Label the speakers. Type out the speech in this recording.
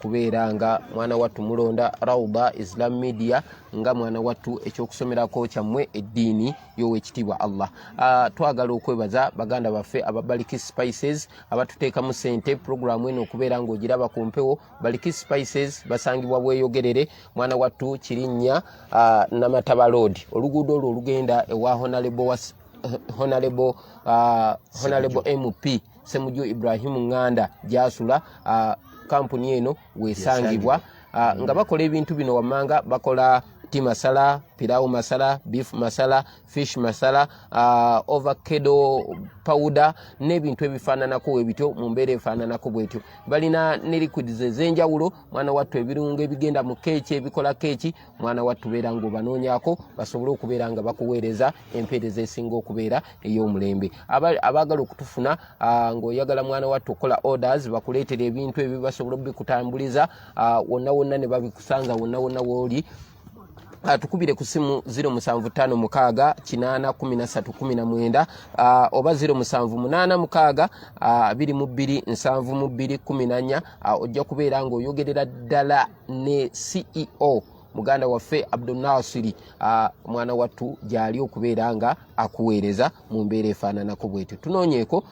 Speaker 1: okubeera nga mwana wattu mulonda Rawda Islam Media nga mwana wattu ekyokusomerako kyammwe eddiini y'owekitiibwa Allah. Twagala okwebaza baganda baffe aba Balikis Spices abatuteekamu ssente programu eno okubeera ng'ogiraba ku mpewo. Balikis Spices basangibwa Bweyogerere, mwana wattu Kirinnya Namataba Road, oluguudo olwo olugenda ewa Honorable MP Ssemujju Ibrahim Nganda gy'asula. Kampuni eno weesangibwa nga bakola ebintu bino wammanga, bakola tea masala, pilau masala, beef masala, fish masala, avocado powder n'ebintu ebifaananako ebityo mu mbeera efaananako bwetyo. Balina ne liquids ez'enjawulo mwana wattu, ebirungo ebigenda mu keeki, ebikola keeki, mwana wattu beera ng'obanoonyako basobole okubeera nga bakuweereza empeereza esinga okubeera ey'omulembe. Abaagala okutufuna ng'oyagala mwana wattu okukola orders bakuleetera ebintu ebyo basobola okubikutambuliza wonna wonna ne babikusanga wonna wonna w'oli. Tukubire ku simu 0756 oba 0786227214. Ojja kubeera ng'oyogerera ddala ne CEO muganda waffe Abdul Nasiri mwana wattu gy'ali okubeera nga akuweereza mu mbeera efaananako bwetyo. Tunoonyeeko